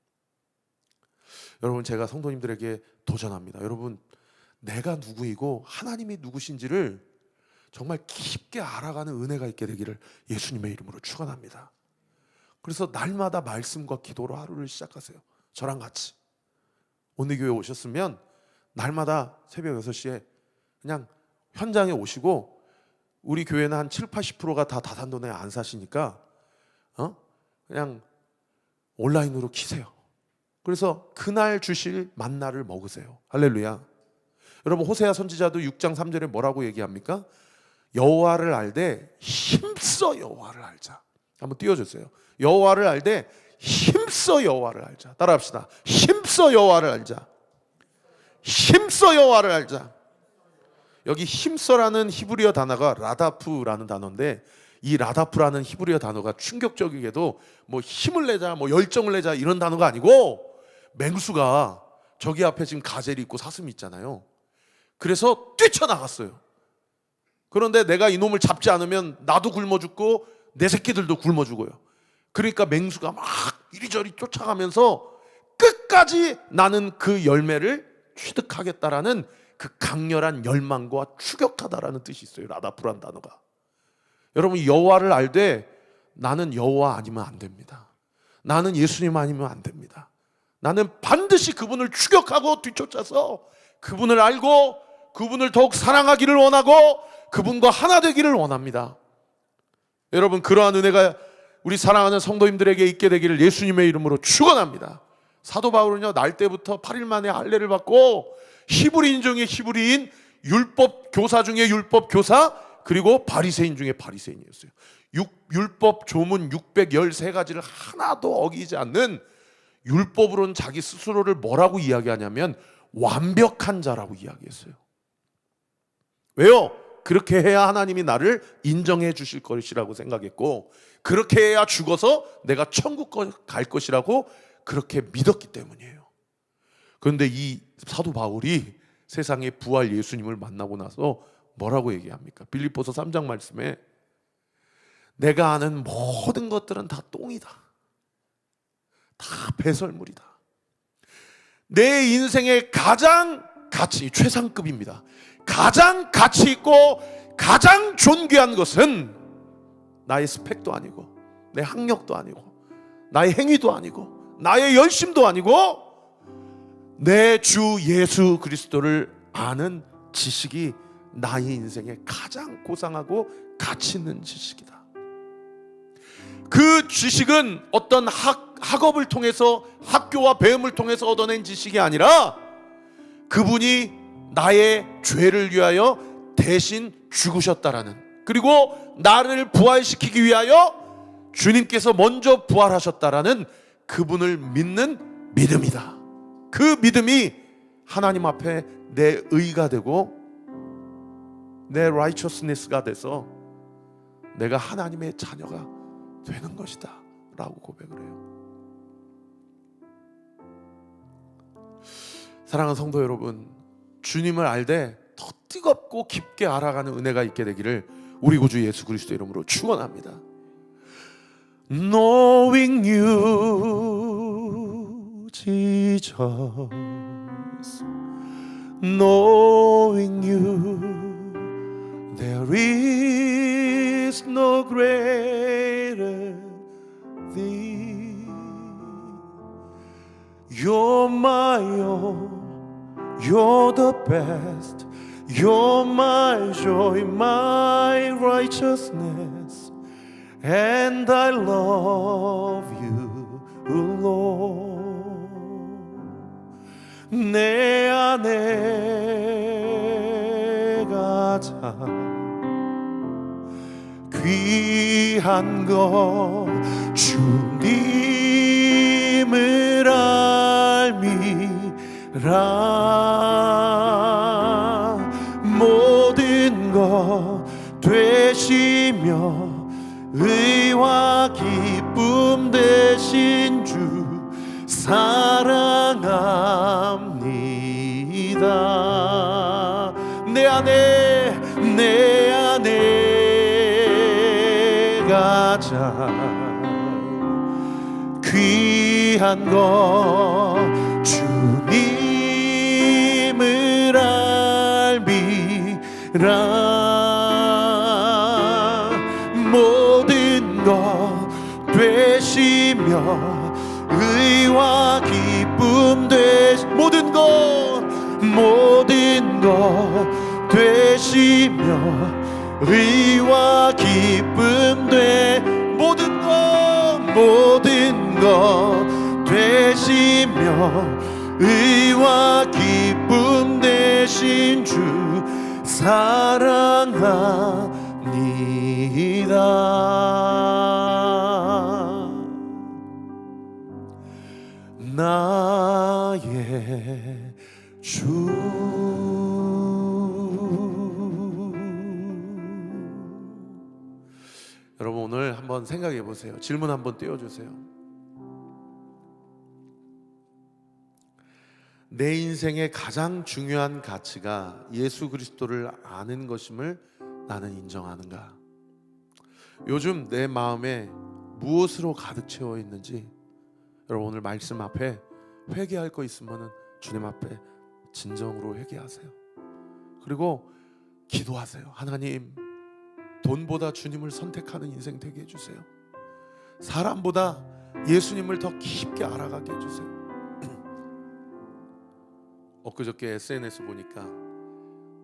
여러분, 제가 성도님들에게 도전합니다. 여러분, 내가 누구이고 하나님이 누구신지를 정말 깊게 알아가는 은혜가 있게 되기를 예수님의 이름으로 축원합니다. 그래서 날마다 말씀과 기도로 하루를 시작하세요. 저랑 같이 온리교회 오셨으면 날마다 새벽 6시에 그냥 현장에 오시고, 우리 교회는 한 70-80%가 다 다산동에 안 사시니까 그냥 온라인으로 키세요. 그래서 그날 주실 만나를 먹으세요. 할렐루야. 여러분, 호세아 선지자도 6장 3절에 뭐라고 얘기합니까? 여호와를 알되 힘써 여호와를 알자. 한번 띄워주세요. 여호와를 알되 힘써 여호와를 알자. 따라합시다. 힘써 여호와를 알자. 힘써 여호와를 알자. 여기 힘써라는 히브리어 단어가 라다프라는 단어인데, 이 라다프라는 히브리어 단어가 충격적이게도 뭐 힘을 내자, 뭐 열정을 내자 이런 단어가 아니고, 맹수가 저기 앞에 지금 가젤이 있고 사슴이 있잖아요. 그래서 뛰쳐나갔어요. 그런데 내가 이놈을 잡지 않으면 나도 굶어 죽고 내 새끼들도 굶어 죽어요. 그러니까 맹수가 막 이리저리 쫓아가면서 끝까지 나는 그 열매를 취득하겠다라는 그 강렬한 열망과 추격하다라는 뜻이 있어요. 라다프란 단어가. 여러분, 여호와를 알되 나는 여호와 아니면 안 됩니다. 나는 예수님 아니면 안 됩니다. 나는 반드시 그분을 추격하고 뒤쫓아서 그분을 알고 그분을 더욱 사랑하기를 원하고 그분과 하나 되기를 원합니다. 여러분, 그러한 은혜가 우리 사랑하는 성도님들에게 있게 되기를 예수님의 이름으로 축원합니다. 사도 바울은요, 날 때부터 8일 만에 할례를 받고 히브리인 중에 히브리인, 율법 교사 중에 율법 교사, 그리고 바리새인 중에 바리새인이었어요. 율법 조문 613가지를 하나도 어기지 않는, 율법으로는 자기 스스로를 뭐라고 이야기하냐면 완벽한 자라고 이야기했어요. 왜요? 그렇게 해야 하나님이 나를 인정해 주실 것이라고 생각했고, 그렇게 해야 죽어서 내가 천국 갈 것이라고 그렇게 믿었기 때문이에요. 그런데 이 사도 바울이 세상에 부활 예수님을 만나고 나서 뭐라고 얘기합니까? 빌립보서 3장 말씀에 내가 아는 모든 것들은 다 똥이다, 다 배설물이다. 내 인생의 가장 가치, 최상급입니다. 가장 가치 있고 가장 존귀한 것은 나의 스펙도 아니고 내 학력도 아니고 나의 행위도 아니고 나의 열심도 아니고 내 주 예수 그리스도를 아는 지식이 나의 인생에 가장 고상하고 가치 있는 지식이다. 그 지식은 어떤 학업을 통해서, 학교와 배움을 통해서 얻어낸 지식이 아니라 그분이 나의 죄를 위하여 대신 죽으셨다라는, 그리고 나를 부활시키기 위하여 주님께서 먼저 부활하셨다라는 그분을 믿는 믿음이다. 그 믿음이 하나님 앞에 내 의가 되고 내 righteousness가 돼서 내가 하나님의 자녀가 되는 것이다 라고 고백을 해요. 사랑하는 성도 여러분, 주님을 알되 더 뜨겁고 깊게 알아가는 은혜가 있게 되기를 우리 구주 예수 그리스도 이름으로 축원합니다. Knowing you, Jesus, knowing you, there is no greater thee. You're my own, you're the best, you're my joy, my righteousness, and I love you, Lord. 내 안에 가장 귀한 것 주님을 알미라. 모든 것 되시며 의와 기쁨 되신 주 사랑합니다. 내 안에 가장 귀한 것 주님을 알미라. 모든 것 되시며 의와 기쁨 모든 것 되시며 의와 기쁨 모든 것 되시며 의와 기쁨 되신 주 사랑합니다. 나의 주. 여러분, 오늘 한번 생각해 보세요. 질문 한번 띄워주세요. 내 인생의 가장 중요한 가치가 예수 그리스도를 아는 것임을 나는 인정하는가? 요즘 내 마음에 무엇으로 가득 채워 있는지, 여러분 오늘 말씀 앞에 회개할 거 있으면 주님 앞에 진정으로 회개하세요. 그리고 기도하세요. 하나님, 돈보다 주님을 선택하는 인생 되게 해주세요. 사람보다 예수님을 더 깊게 알아가게 해주세요. 엊그저께 SNS 보니까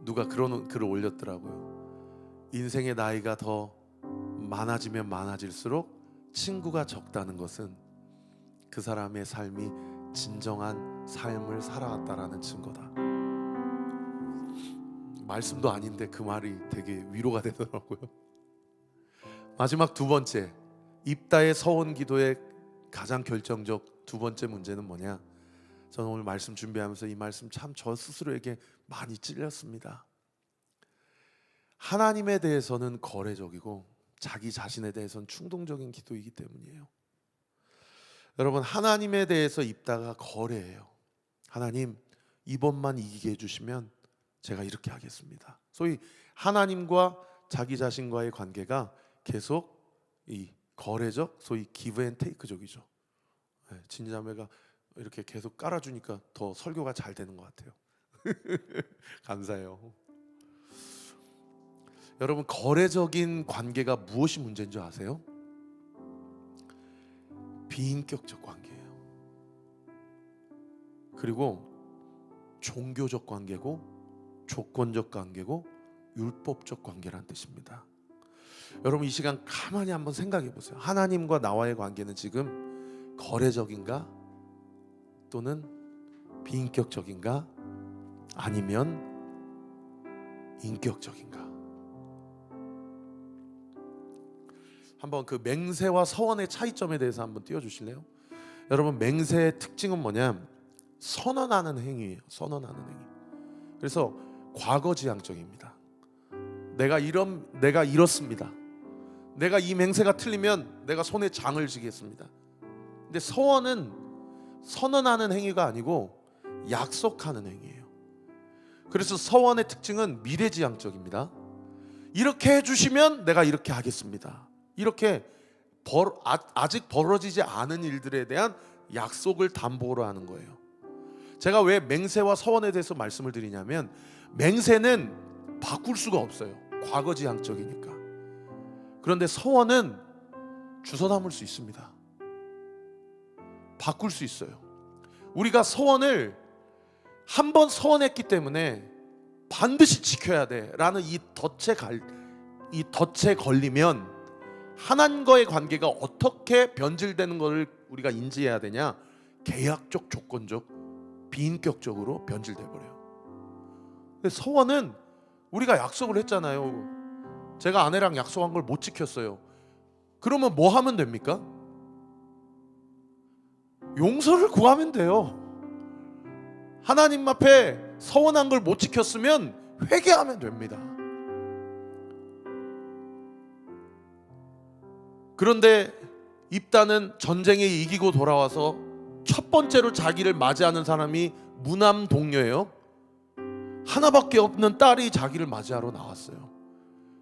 누가 그런 글을 올렸더라고요. 인생의 나이가 더 많아지면 많아질수록 친구가 적다는 것은 그 사람의 삶이 진정한 삶을 살아왔다라는 증거다. 말씀도 아닌데 그 말이 되게 위로가 되더라고요. 마지막 두 번째, 입다의 서원 기도의 가장 결정적 두 번째 문제는 뭐냐? 저는 오늘 말씀 준비하면서 이 말씀 참 저 스스로에게 많이 찔렸습니다. 하나님에 대해서는 거래적이고 자기 자신에 대해서는 충동적인 기도이기 때문이에요. 여러분, 하나님에 대해서 입다가 거래예요. 하나님, 이번만 이기게 해주시면 제가 이렇게 하겠습니다. 소위 하나님과 자기 자신과의 관계가 계속 이 거래적, 소위 기브 앤 테이크적이죠. 진자매가 이렇게 계속 깔아주니까 더 설교가 잘 되는 것 같아요. 감사해요. 여러분, 거래적인 관계가 무엇이 문제인 줄 아세요? 비인격적 관계예요. 그리고 종교적 관계고 조건적 관계고 율법적 관계란 뜻입니다. 여러분, 이 시간 가만히 한번 생각해 보세요. 하나님과 나와의 관계는 지금 거래적인가? 또는 비인격적인가? 아니면 인격적인가? 한번 그 맹세와 서원의 차이점에 대해서 한번 띄워주실래요? 여러분, 맹세의 특징은 뭐냐? 선언하는 행위예요. 선언하는 행위. 그래서 과거지향적입니다. 내가 이렇습니다. 내가 이 맹세가 틀리면 내가 손에 장을 지겠습니다. 근데 서원은 선언하는 행위가 아니고 약속하는 행위예요. 그래서 서원의 특징은 미래지향적입니다. 이렇게 해주시면 내가 이렇게 하겠습니다. 이렇게 아직 벌어지지 않은 일들에 대한 약속을 담보로 하는 거예요. 제가 왜 맹세와 서원에 대해서 말씀을 드리냐면, 맹세는 바꿀 수가 없어요. 과거지향적이니까. 그런데 서원은 주워 담을 수 있습니다. 바꿀 수 있어요. 우리가 서원을 한 번 서원했기 때문에 반드시 지켜야 돼라는 이 덫에 걸리면 하나님과의 관계가 어떻게 변질되는 것을 우리가 인지해야 되냐? 계약적, 조건적, 비인격적으로 변질돼 버려요. 근데 서원은 우리가 약속을 했잖아요. 제가 아내랑 약속한 걸 못 지켰어요. 그러면 뭐 하면 됩니까? 용서를 구하면 돼요. 하나님 앞에 서원한 걸 못 지켰으면 회개하면 됩니다. 그런데 입다는 전쟁에 이기고 돌아와서 첫 번째로 자기를 맞이하는 사람이 무남 동료예요. 하나밖에 없는 딸이 자기를 맞이하러 나왔어요.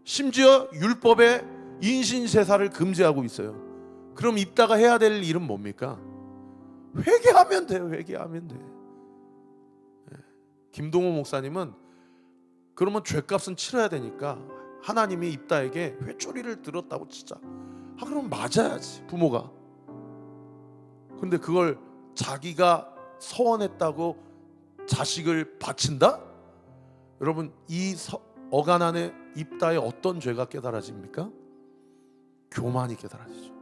심지어 율법에 인신세사를 금지하고 있어요. 그럼 입다가 해야 될 일은 뭡니까? 회개하면 돼요. 회개하면 돼. 김동호 목사님은 그러면 죄값은 치러야 되니까 하나님이 입다에게 회초리를 들었다고 치자. 그럼 맞아야지, 부모가. 근데 그걸 자기가 서원했다고 자식을 바친다? 여러분, 이 어간 안에 입다의 어떤 죄가 깨달아집니까? 교만이 깨달아지죠.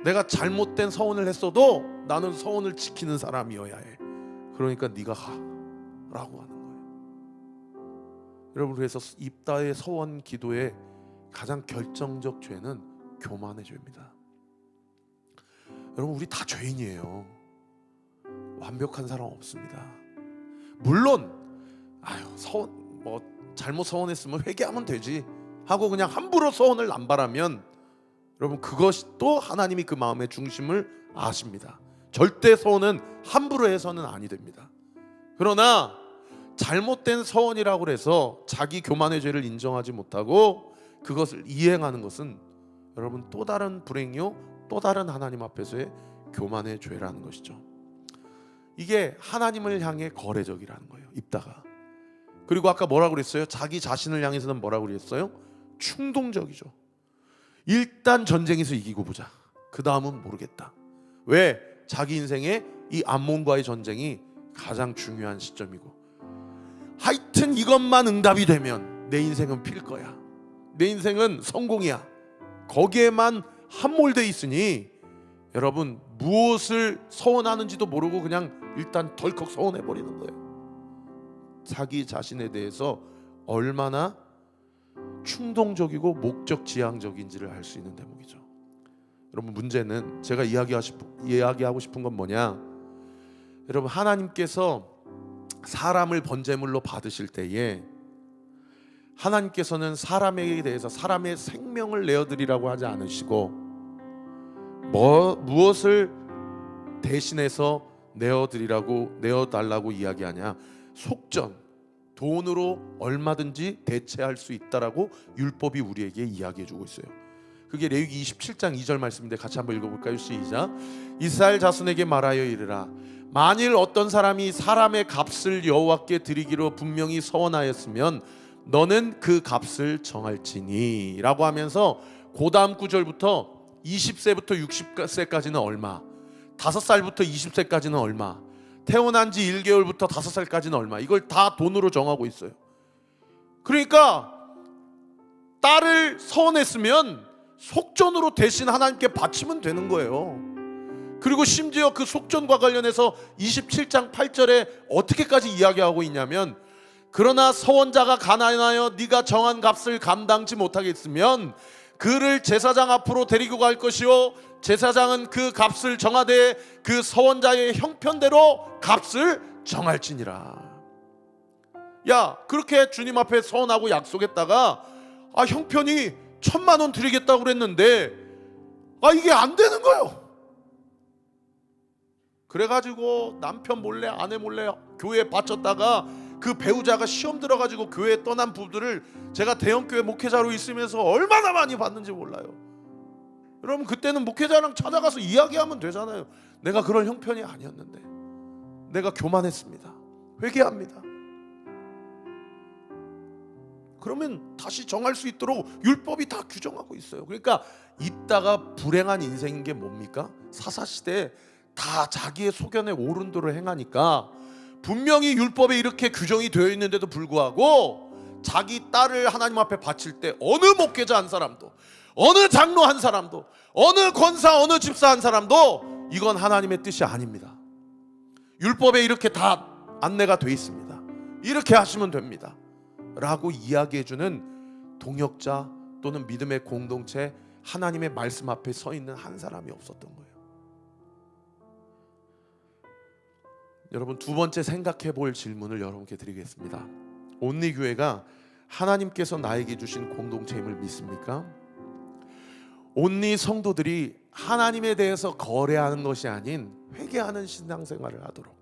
내가 잘못된 서원을 했어도 나는 서원을 지키는 사람이어야 해. 그러니까 네가 가라고 하는 거예요. 여러분, 그래서 입다의 서원 기도의 가장 결정적 죄는 교만의 죄입니다. 여러분, 우리 다 죄인이에요. 완벽한 사람 없습니다. 물론 잘못 서원했으면 회개하면 되지 하고 그냥 함부로 서원을 남발하면, 여러분, 그것이 또 하나님이 그 마음의 중심을 아십니다. 절대 서원은 함부로 해서는 아니 됩니다. 그러나 잘못된 서원이라고 해서 자기 교만의 죄를 인정하지 못하고 그것을 이행하는 것은 여러분 또 다른 불행이요, 또 다른 하나님 앞에서의 교만의 죄라는 것이죠. 이게 하나님을 향해 거래적이라는 거예요, 입다가. 그리고 아까 뭐라고 그랬어요? 자기 자신을 향해서는 뭐라고 그랬어요? 충동적이죠. 일단 전쟁에서 이기고 보자. 그 다음은 모르겠다. 왜? 자기 인생에 이 암몬과의 전쟁이 가장 중요한 시점이고, 하여튼 이것만 응답이 되면 내 인생은 필 거야. 내 인생은 성공이야. 거기에만 함몰돼 있으니 여러분, 무엇을 서원하는지도 모르고 그냥 일단 덜컥 서원해 버리는 거예요. 자기 자신에 대해서 얼마나 충동적이고 목적지향적인지를 알 수 있는 대목이죠. 여러분, 문제는 제가 이야기하고 싶은 건 뭐냐, 여러분, 하나님께서 사람을 번제물로 받으실 때에 하나님께서는 사람에 대해서 사람의 생명을 내어드리라고 하지 않으시고 무엇을 대신해서 내어달라고 이야기하냐, 속전, 돈으로 얼마든지 대체할 수 있다라고 율법이 우리에게 이야기해주고 있어요. 그게 레위기 27장 2절 말씀인데 같이 한번 읽어볼까요? 시작. 이스라엘 자손에게 말하여 이르라, 만일 어떤 사람이 사람의 값을 여호와께 드리기로 분명히 서원하였으면 너는 그 값을 정할지니 라고 하면서 그 다음 구절부터 20세부터 60세까지는 얼마, 5살부터 20세까지는 얼마, 태어난 지 1개월부터 5살까지는 얼마, 이걸 다 돈으로 정하고 있어요. 그러니까 딸을 서원했으면 속전으로 대신 하나님께 바치면 되는 거예요. 그리고 심지어 그 속전과 관련해서 27장 8절에 어떻게까지 이야기하고 있냐면, 그러나 서원자가 가난하여 네가 정한 값을 감당치 못하겠으면 그를 제사장 앞으로 데리고 갈 것이요 제사장은 그 값을 정하되 그 서원자의 형편대로 값을 정할지니라. 야, 그렇게 주님 앞에 서원하고 약속했다가 형편이 1,000,000원 드리겠다고 그랬는데 이게 안 되는 거예요. 그래가지고 남편 몰래 아내 몰래 교회에 바쳤다가 그 배우자가 시험 들어가지고 교회에 떠난 부부들을 제가 대형교회 목회자로 있으면서 얼마나 많이 봤는지 몰라요. 여러분, 그때는 목회자랑 찾아가서 이야기하면 되잖아요. 내가 그런 형편이 아니었는데 내가 교만했습니다. 회개합니다. 그러면 다시 정할 수 있도록 율법이 다 규정하고 있어요. 그러니까 있다가 불행한 인생인 게 뭡니까? 사사시대에 다 자기의 소견에 옳은 대로 행하니까 분명히 율법에 이렇게 규정이 되어 있는데도 불구하고 자기 딸을 하나님 앞에 바칠 때 어느 목회자 한 사람도, 어느 장로 한 사람도, 어느 권사, 어느 집사 한 사람도 이건 하나님의 뜻이 아닙니다. 율법에 이렇게 다 안내가 되어 있습니다. 이렇게 하시면 됩니다 라고 이야기해주는 동역자 또는 믿음의 공동체, 하나님의 말씀 앞에 서 있는 한 사람이 없었던 거예요. 여러분, 두 번째 생각해 볼 질문을 여러분께 드리겠습니다. 온리교회가 하나님께서 나에게 주신 공동체임을 믿습니까? 온리 성도들이 하나님에 대해서 거래하는 것이 아닌 회개하는 신앙생활을 하도록,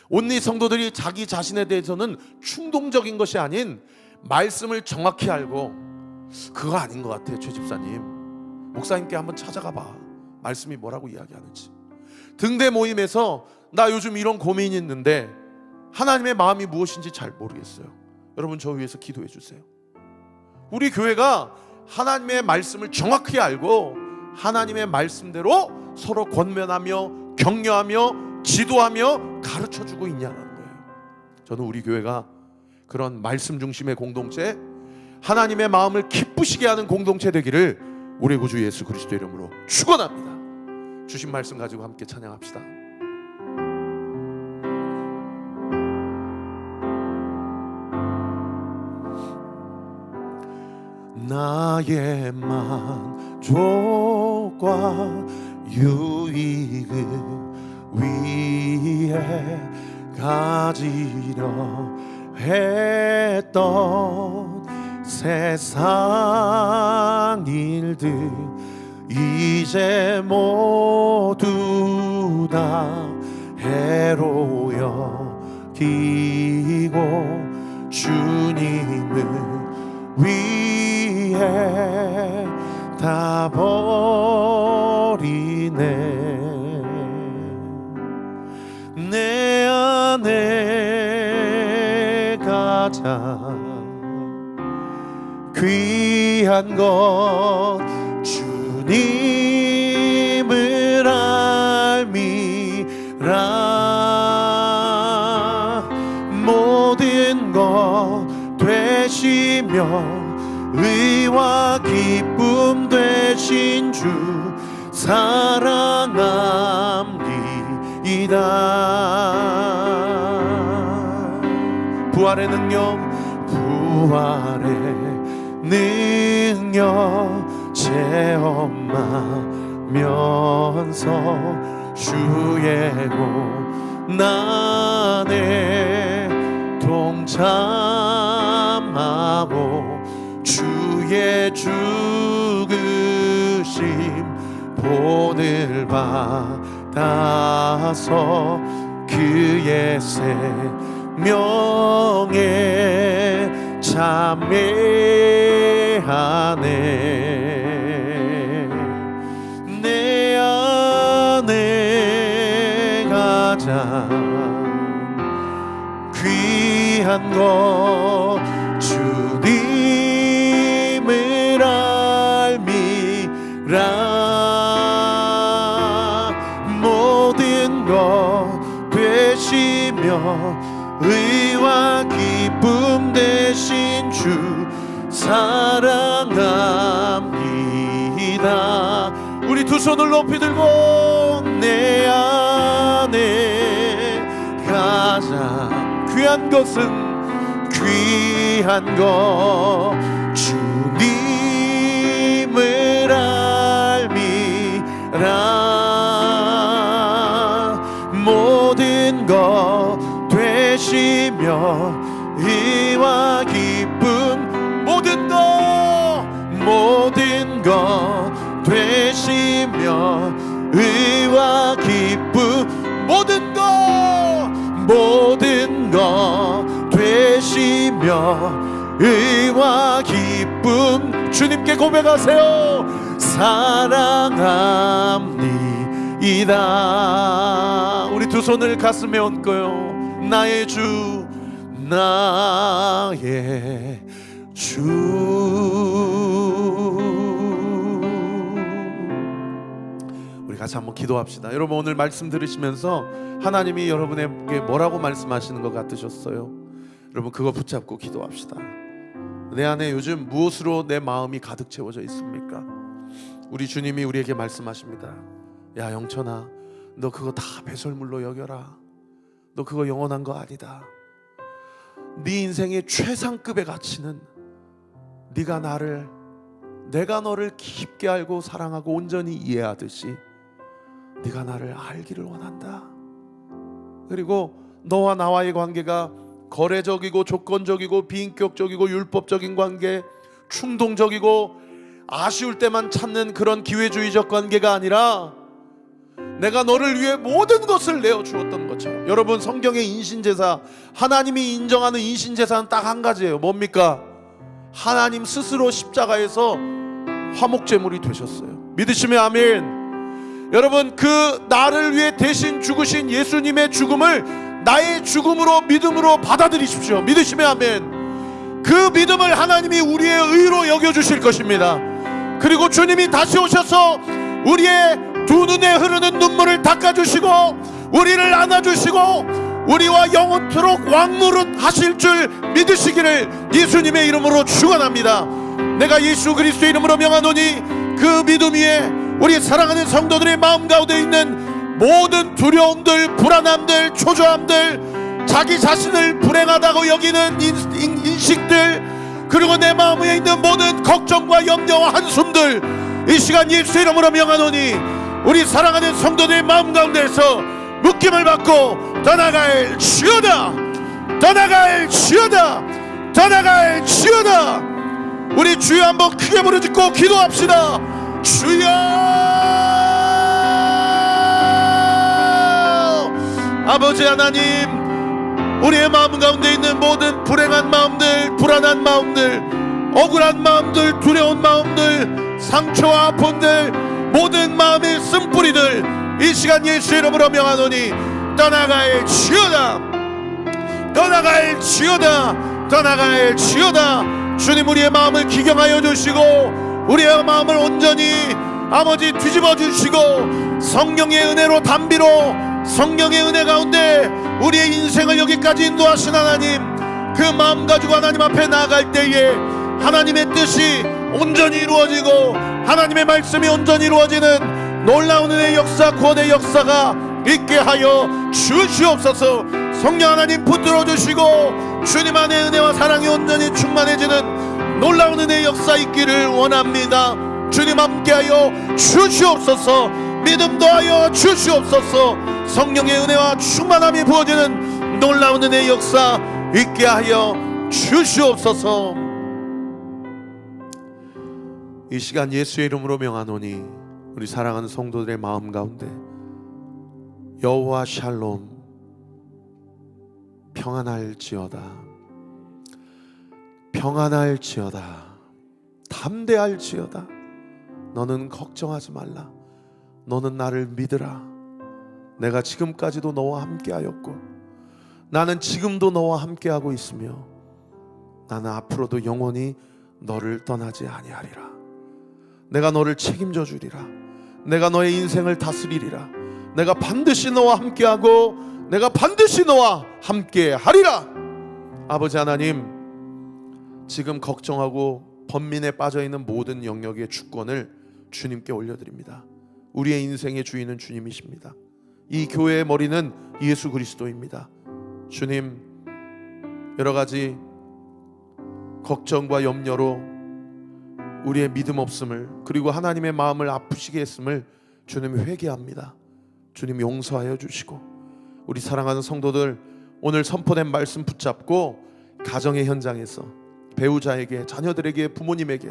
온리 성도들이 자기 자신에 대해서는 충동적인 것이 아닌 말씀을 정확히 알고, 그거 아닌 것 같아요 최 집사님, 목사님께 한번 찾아가 봐, 말씀이 뭐라고 이야기하는지. 등대 모임에서 나 요즘 이런 고민이 있는데 하나님의 마음이 무엇인지 잘 모르겠어요. 여러분, 저 위해서 기도해 주세요. 우리 교회가 하나님의 말씀을 정확히 알고 하나님의 말씀대로 서로 권면하며 격려하며 지도하며 가르쳐주고 있냐는 거예요. 저는 우리 교회가 그런 말씀 중심의 공동체, 하나님의 마음을 기쁘시게 하는 공동체 되기를 우리 구주 예수 그리스도 이름으로 축원합니다. 주신 말씀 가지고 함께 찬양합시다. 나의 만족과 유익을 위해 가지려 했던 세상 일들 이제 모두 다 해로 여기고 주님을 위해 다 버리네. 내 안에 가장 귀한 것 주님을 알미라. 모든 것 되시며 의와 기쁨 되신 주 사랑합니다. 부활의 능력, 부활의 능력 체험하면서 주의 고난에 동참하고 주의 죽으심 본을 받아서 그의 생명에 참여하네. 내 안에 가장 귀한 것 주님을 알미라. 모든 것 되시며 의와 기쁨 되신 주 사랑합니다. 우리 두 손을 높이 들고 내 안에 가장 귀한 것은 귀한 것 주님을 알미라. 모든 것 되시며 의와 기쁨 모든 것 되시며 의와 기쁨 모든 것 되시며 의와 기쁨 주님께 고백하세요. 사랑합니다. 우리 두 손을 가슴에 얹고요. 나의 주 나의 주. 우리 같이 한번 기도합시다. 여러분 오늘 말씀 들으시면서 하나님이 여러분에게 뭐라고 말씀하시는 것 같으셨어요? 여러분 그거 붙잡고 기도합시다. 내 안에 요즘 무엇으로 내 마음이 가득 채워져 있습니까? 우리 주님이 우리에게 말씀하십니다. 야 영천아, 너 그거 다 배설물로 여겨라. 너 그거 영원한 거 아니다. 네 인생의 최상급의 가치는 내가 너를 깊게 알고 사랑하고 온전히 이해하듯이 네가 나를 알기를 원한다. 그리고 너와 나와의 관계가 거래적이고 조건적이고 비인격적이고 율법적인 관계, 충동적이고 아쉬울 때만 찾는 그런 기회주의적 관계가 아니라 내가 너를 위해 모든 것을 내어주었던 것처럼. 여러분 성경의 인신제사, 하나님이 인정하는 인신제사는 딱 한 가지예요. 뭡니까? 하나님 스스로 십자가에서 화목제물이 되셨어요. 믿으시면 아멘. 여러분 그 나를 위해 대신 죽으신 예수님의 죽음을 나의 죽음으로 믿음으로 받아들이십시오. 믿으시면 아멘. 그 믿음을 하나님이 우리의 의로 여겨주실 것입니다. 그리고 주님이 다시 오셔서 우리의 두 눈에 흐르는 눈물을 닦아주시고 우리를 안아주시고 우리와 영원토록 왕노릇 하실 줄 믿으시기를 예수님의 이름으로 축원합니다. 내가 예수 그리스도의 이름으로 명하노니 그 믿음 위에 우리 사랑하는 성도들의 마음 가운데 있는 모든 두려움들, 불안함들, 초조함들, 자기 자신을 불행하다고 여기는 인식들, 그리고 내 마음 위에 있는 모든 걱정과 염려와 한숨들 이 시간 예수의 이름으로 명하노니 우리 사랑하는 성도들의 마음 가운데서 묶임을 받고 떠나갈지어다, 떠나갈지어다, 떠나갈지어다. 우리 주여 한번 크게 부르짖고 기도합시다. 주여, 아버지 하나님, 우리의 마음 가운데 있는 모든 불행한 마음들, 불안한 마음들, 억울한 마음들, 두려운 마음들, 상처와 아픔들, 모든 마음의 쓴뿌리들 이 시간 예수의 이름으로 명하노니 떠나갈지어다, 떠나갈지어다, 떠나갈지어다. 주님 우리의 마음을 기경하여 주시고 우리의 마음을 온전히 아버지 뒤집어 주시고 성령의 은혜로 담비로 성령의 은혜 가운데 우리의 인생을 여기까지 인도하신 하나님, 그 마음 가지고 하나님 앞에 나아갈 때에 하나님의 뜻이 온전히 이루어지고 하나님의 말씀이 온전히 이루어지는 놀라운 은혜의 역사, 구원의 역사가 있게 하여 주시옵소서. 성령 하나님 붙들어 주시고 주님 안에 은혜와 사랑이 온전히 충만해지는 놀라운 은혜의 역사 있기를 원합니다. 주님 함께하여 주시옵소서. 믿음 더하여 주시옵소서. 성령의 은혜와 충만함이 부어지는 놀라운 은혜의 역사 있게 하여 주시옵소서. 이 시간 예수의 이름으로 명하노니 우리 사랑하는 성도들의 마음 가운데 여호와 샬롬 평안할지어다, 평안할지어다, 담대할지어다. 너는 걱정하지 말라. 너는 나를 믿으라. 내가 지금까지도 너와 함께하였고 나는 지금도 너와 함께하고 있으며 나는 앞으로도 영원히 너를 떠나지 아니하리라. 내가 너를 책임져 주리라. 내가 너의 인생을 다스리리라. 내가 반드시 너와 함께하고 내가 반드시 너와 함께하리라. 아버지 하나님, 지금 걱정하고 번민에 빠져있는 모든 영역의 주권을 주님께 올려드립니다. 우리의 인생의 주인은 주님이십니다. 이 교회의 머리는 예수 그리스도입니다. 주님, 여러가지 걱정과 염려로 우리의 믿음 없음을, 그리고 하나님의 마음을 아프시게 했음을 주님 회개합니다. 주님 용서하여 주시고 우리 사랑하는 성도들, 오늘 선포된 말씀 붙잡고 가정의 현장에서 배우자에게, 자녀들에게, 부모님에게,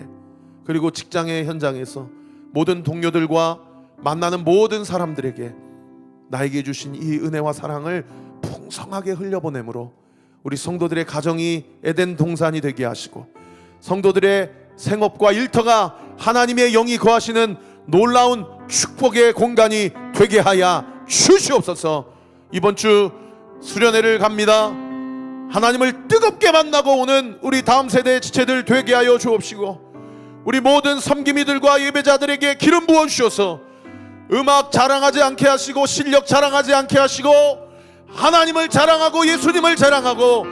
그리고 직장의 현장에서 모든 동료들과 만나는 모든 사람들에게 나에게 주신 이 은혜와 사랑을 풍성하게 흘려보내므로 우리 성도들의 가정이 에덴 동산이 되게 하시고 성도들의 생업과 일터가 하나님의 영이 거하시는 놀라운 축복의 공간이 되게 하여 주시옵소서. 이번 주 수련회를 갑니다. 하나님을 뜨겁게 만나고 오는 우리 다음 세대의 지체들 되게 하여 주옵시고 우리 모든 섬김이들과 예배자들에게 기름 부어 주셔서 음악 자랑하지 않게 하시고 실력 자랑하지 않게 하시고 하나님을 자랑하고 예수님을 자랑하고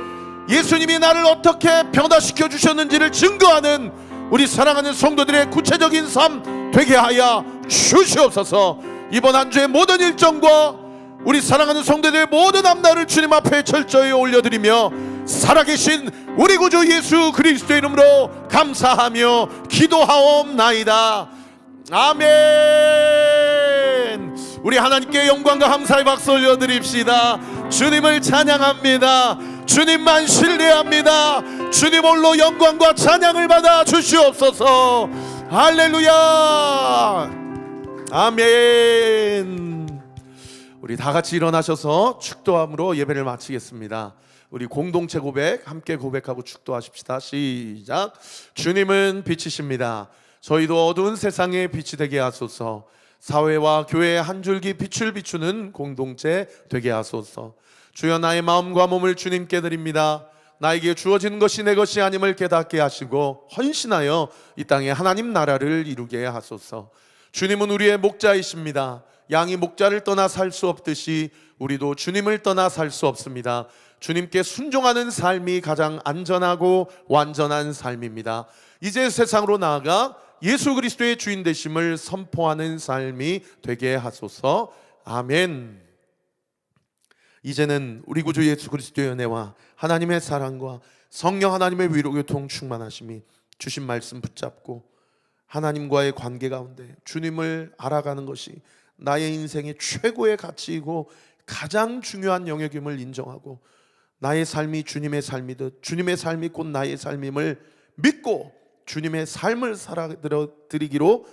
예수님이 나를 어떻게 변화시켜 주셨는지를 증거하는 우리 사랑하는 성도들의 구체적인 삶 되게 하여 주시옵소서. 이번 한 주의 모든 일정과 우리 사랑하는 성도들의 모든 앞날을 주님 앞에 철저히 올려드리며 살아계신 우리 구주 예수 그리스도의 이름으로 감사하며 기도하옵나이다. 아멘. 우리 하나님께 영광과 감사의 박수 올려드립시다. 주님을 찬양합니다. 주님만 신뢰합니다. 주님 홀로 영광과 찬양을 받아 주시옵소서. 할렐루야. 아멘. 우리 다 같이 일어나셔서 축도함으로 예배를 마치겠습니다. 우리 공동체 고백 함께 고백하고 축도하십시다. 시작. 주님은 빛이십니다. 저희도 어두운 세상에 빛이 되게 하소서. 사회와 교회의 한 줄기 빛을 비추는 공동체 되게 하소서. 주여, 나의 마음과 몸을 주님께 드립니다. 나에게 주어진 것이 내 것이 아님을 깨닫게 하시고 헌신하여 이 땅에 하나님 나라를 이루게 하소서. 주님은 우리의 목자이십니다. 양이 목자를 떠나 살 수 없듯이 우리도 주님을 떠나 살 수 없습니다. 주님께 순종하는 삶이 가장 안전하고 완전한 삶입니다. 이제 세상으로 나아가 예수 그리스도의 주인 되심을 선포하는 삶이 되게 하소서. 아멘. 이제는 우리 구주 예수 그리스도의 은혜와 하나님의 사랑과 성령 하나님의 위로 교통 충만하심이 주신 말씀 붙잡고 하나님과의 관계 가운데 주님을 알아가는 것이 나의 인생의 최고의 가치이고 가장 중요한 영역임을 인정하고 나의 삶이 주님의 삶이듯 주님의 삶이 곧 나의 삶임을 믿고 주님의 삶을 살아드리기로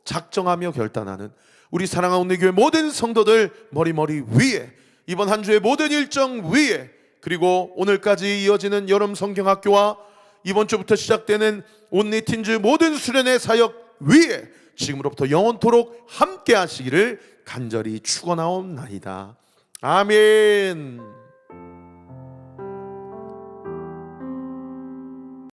작정하며 결단하는 우리 사랑하는 우리 교회 모든 성도들 머리 위에, 이번 한 주의 모든 일정 위에, 그리고 오늘까지 이어지는 여름 성경학교와 이번 주부터 시작되는 온리틴즈 모든 수련회 사역 위에 지금으로부터 영원토록 함께 하시기를 간절히 축원하옵나이다. 아멘.